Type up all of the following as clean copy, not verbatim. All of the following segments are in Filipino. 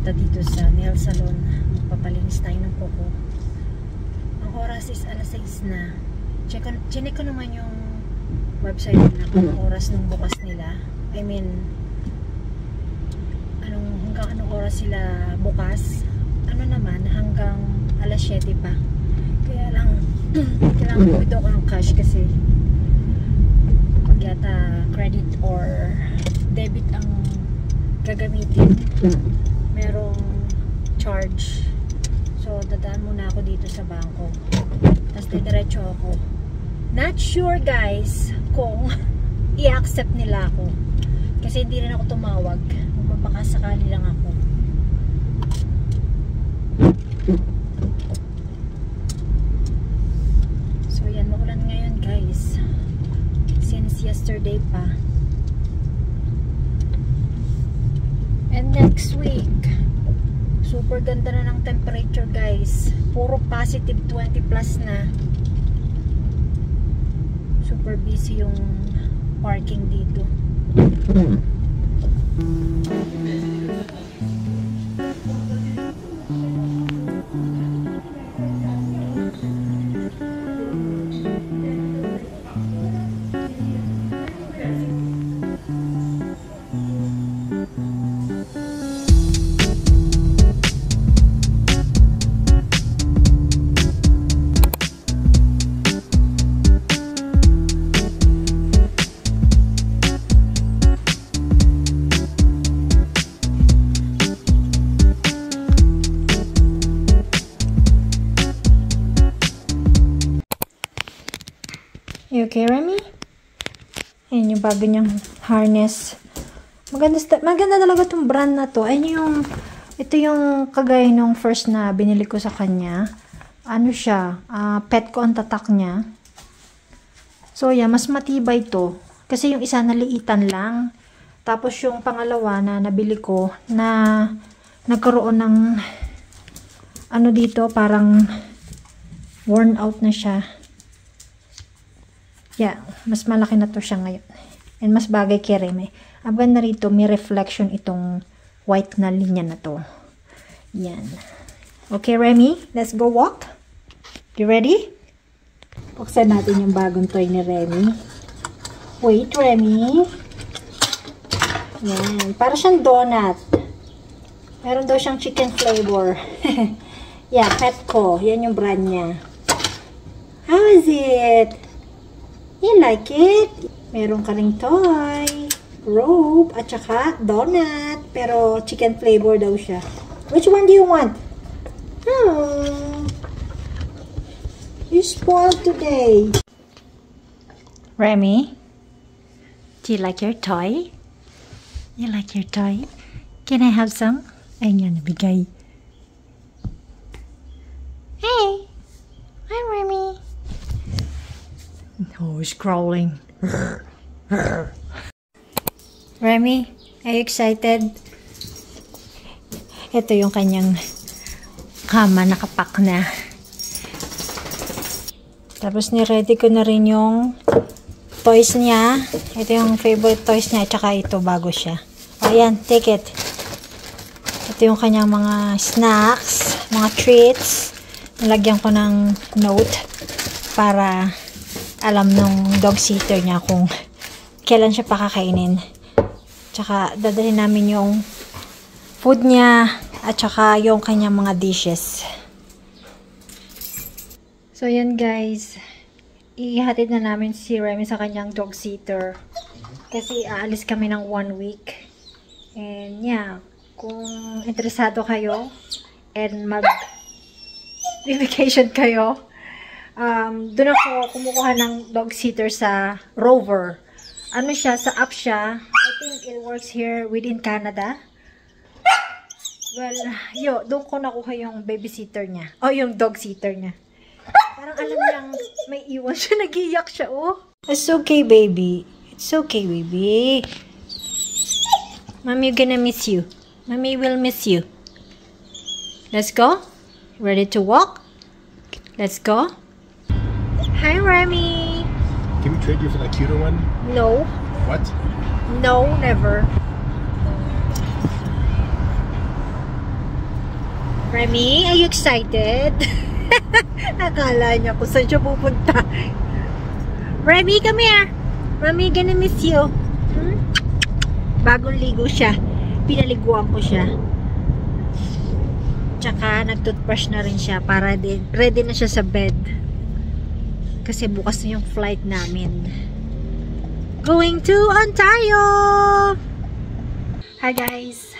pumunta dito sa nail salon. Magpapalinis tayo ng kuko. Ang oras is alas 6 na. Check ko naman yung website nila kung oras nung bukas nila. I mean, hanggang anong oras sila bukas. Ano naman, hanggang alas 7 pa. Kaya lang, kailangan ko ito ang cash kasi pag yata credit or debit ang gagamitin, merong charge. So, dadaan muna ako dito sa bangko. Tapos diretso ako. Not sure guys kung i-accept nila ako. Kasi hindi rin ako tumawag. Mapapakasakali lang ako. So, yan. Maulan ngayon guys. Since yesterday pa. And next week, super ganda na ng temperature guys. Puro positive 20 plus na. Super busy yung parking dito. You okay, Remy? Ayan yung bago niyang harness. Maganda talaga itong brand na to. Ito yung kagaya nung first na binili ko sa kanya. Ano siya? Pet ko ang tatak niya. So, yeah, mas matibay to. Kasi yung isa naliitan lang. Tapos yung pangalawa na nabili ko na nagkaroon ng ano dito, parang worn out na siya. Yeah, mas malaki na to siya ngayon. And mas bagay kay Remy. Ang ganda rito, may reflection itong white na linya na to. Yan. Okay, Remy, let's go walk. You ready? Buksan natin yung bagong toy ni Remy. Wait, Remy. Yan. Para siyang donut. Meron daw siyang chicken flavor. Yeah, Petco. Yan yung brand niya. How is it? You like it? Meron ka ring toy, rope, at saka donut. Pero chicken flavor daw siya. Which one do you want? Oh, you spoiled today. Remy, do you like your toy? You like your toy? Can I have some? Ay nga, nabigay. Hey! Hi, Remy. Oh, he's crawling. Remy, are you excited? Ito yung kanyang kama, nakapak na. Tapos ni-ready ko na rin yung toys niya. Ito yung favorite toys niya, tsaka ito bago siya. O, ayan, take it. Ito yung kanyang mga snacks, mga treats. Nalagyan ko ng note para alam nung dog sitter niya kung kailan siya pakakainin. Tsaka dadalhin namin yung food niya at tsaka yung kanyang mga dishes. So yan guys, ihatid na namin si Remy sa kanyang dog sitter kasi aalis kami ng 1 week. And yeah, kung interesado kayo and mag-vacation kayo, doon ako kumukuha ng dog sitter sa Rover. Ano siya, sa app siya. I think it works here within Canada. Well, doon ko nakuha yung babysitter niya. O, yung dog sitter niya. Parang alam niyang may iwan siya. Nag-iiyak siya, oh. It's okay, baby. It's okay, baby. Mommy gonna miss you. Mommy will miss you. Let's go. Ready to walk? Let's go. Hi, Remy. Can we trade you for that cuter one? No. What? No, never. Remy, are you excited? Akala niya kung saan siya pupunta. Remy, come here. Remy, gonna miss you. Bagong ligo siya. Pinaliguan ko siya. Tsaka nag-toothbrush na rin siya para din ready na siya sa bed. Kasi bukas na yung flight namin. Going to Ontario! Hi guys!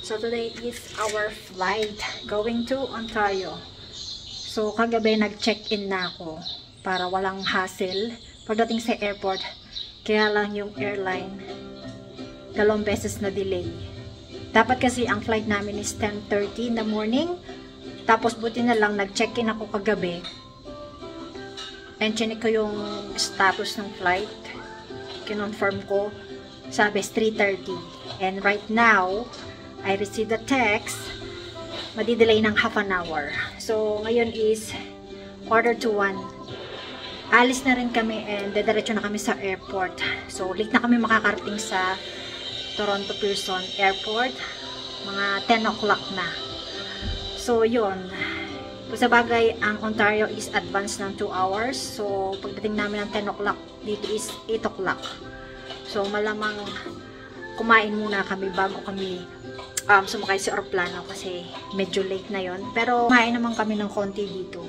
So today is our flight going to Ontario. So kagabi nag-check-in na ako para walang hassle pagdating sa airport. Kaya lang yung airline 2 beses na delay. Dapat kasi ang flight namin is 10:30 in the morning. Tapos buti na lang nag-check-in ako kagabi. And chinik ko yung status ng flight. Kinonfirm ko. Sabi 3:30. And right now, I received a text. Madidelay ng half an hour. So ngayon is 1:45. Alis na rin kami and dediretso na kami sa airport. So late na kami makakarating sa Toronto Pearson Airport. Mga 10 o'clock na. So yun. Kung sa bagay, ang Ontario is advanced ng 2 hours. So pagdating namin ng 10 o'clock, dito is 8 o'clock. So malamang kumain muna kami bago kami sumakay sa aeroplano kasi medyo late na yon. Pero kumain naman kami ng konti dito.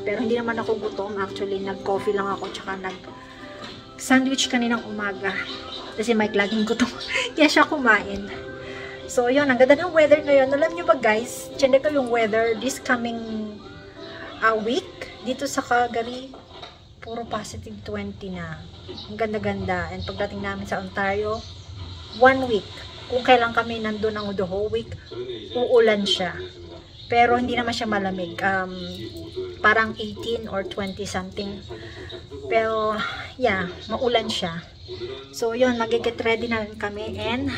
Pero hindi naman ako gutom. Actually, nag-coffee lang ako tsaka nag-sandwich kaninang umaga. Kasi may laging gutom. Kaya siya kumain. So, yun. Ang ganda ng weather ngayon. Alam nyo ba guys, tiyan ko yung weather this coming week. Dito sa Calgary, puro positive 20 na. Ang ganda-ganda. And pagdating namin sa Ontario, 1 week. Kung kailan kami nandun ang the whole week, uulan siya. Pero hindi naman siya malamig. Parang 18 or 20 something. Pero, yeah, maulan siya. So, yun, mag-get ready na rin kami and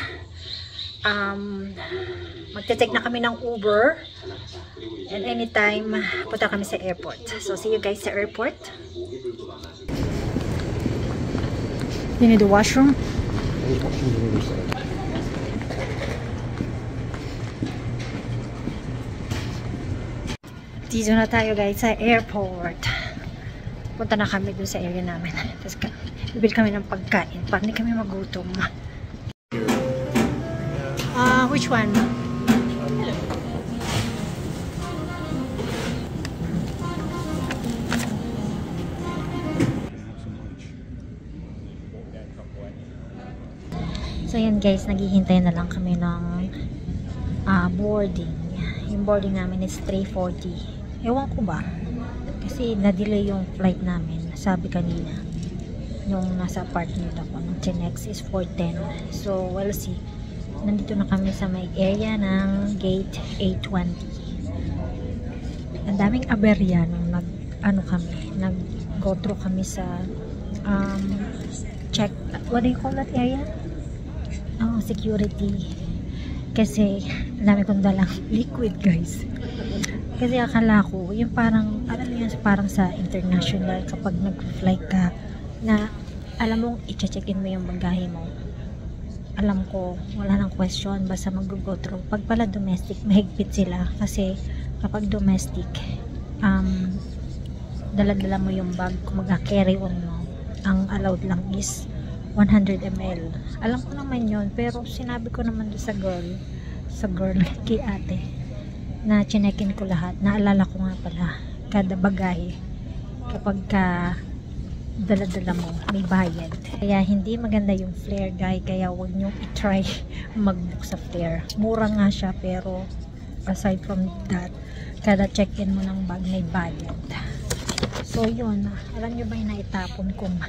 magte-take na kami ng Uber and anytime punta kami sa airport. So, see you guys sa airport. You need the washroom? Dito na tayo guys sa airport. Punta na kami dun sa area namin. Tapos bibili kami ng pagkain para hindi kami magutom. Which one? So yan guys, naghihintay na lang kami ng boarding. Yung boarding namin is 3:40. Ewan ko ba? Kasi na-delay yung flight namin. Sabi kanina yung nasa apartment ako ng Chinex is 4:10. So we'll see. Nandito na kami sa may area ng gate 820. Ang daming aberya nung nag-go through kami sa check, what do you call that area? Security. Kasi ang dami kong dalang liquid guys. Kasi akala ko, yung parang, alam mo yun, parang sa international, kapag nag-fly ka, na alam mong i-check-in mo yung bagahe mo. Alam ko, wala nang question, basta mag-go through. Pag pala domestic, mahigpit sila. Kasi kapag domestic, dala-dala mo yung bag, kung mag-carry on mo, ang allowed lang is 100 ml. Alam ko naman yun, pero sinabi ko naman doon sa girl, kay ate, na chinekin ko lahat. Naalala ko nga pala, kada bagahe, kapag dala-dala mo, may bayad. Kaya hindi maganda yung flare guy, kaya huwag nyo i-try mag-book sa flare. Mura nga siya, pero aside from that, kada check-in mo ng bag, may bayad. So yun, alam nyo ba yung naitapon kong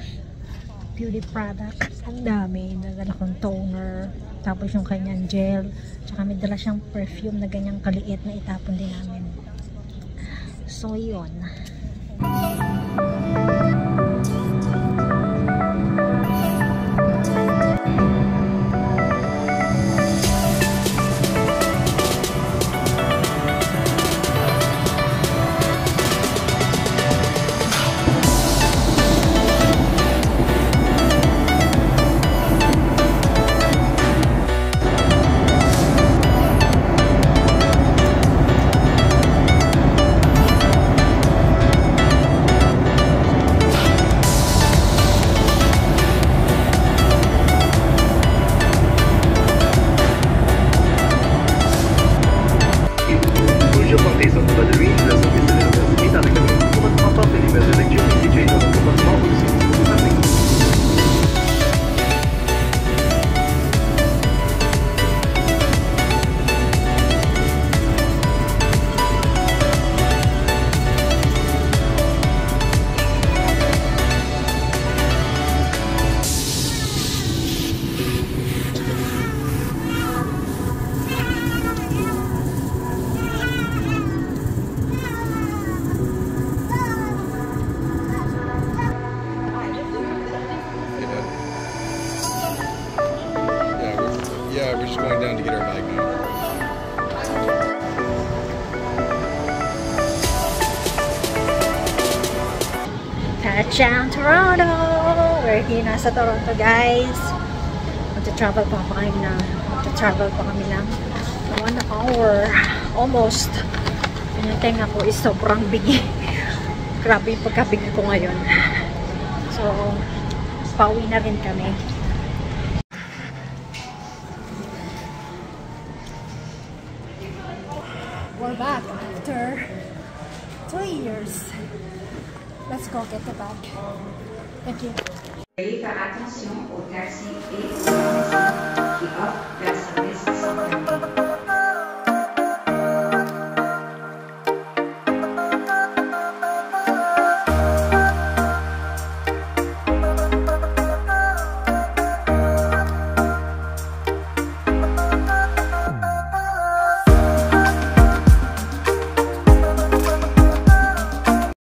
beauty product? Ang dami. Nagdala kong toner, tapos yung kanyang gel, tsaka may dala siyang perfume na ganyang kaliit na itapon din namin. So yun. de porter son produit, la service de l'université dans le cadre de votre transport de l'hiver électrique et DJ dans votre transport aussi. Yeah, we're just going down to get our bag now. Touchdown Toronto! We're here na sa Toronto, guys. Magta-travel pa kami ng 1 hour. Almost. Yung tenga ko is sobrang bigi. Grabe yung pagkabigi ko ngayon. So, pauwi na rin kami. We're back after 3 years. Let's go get the bag. Thank you. Veuillez faire attention aux taxis et qui offrent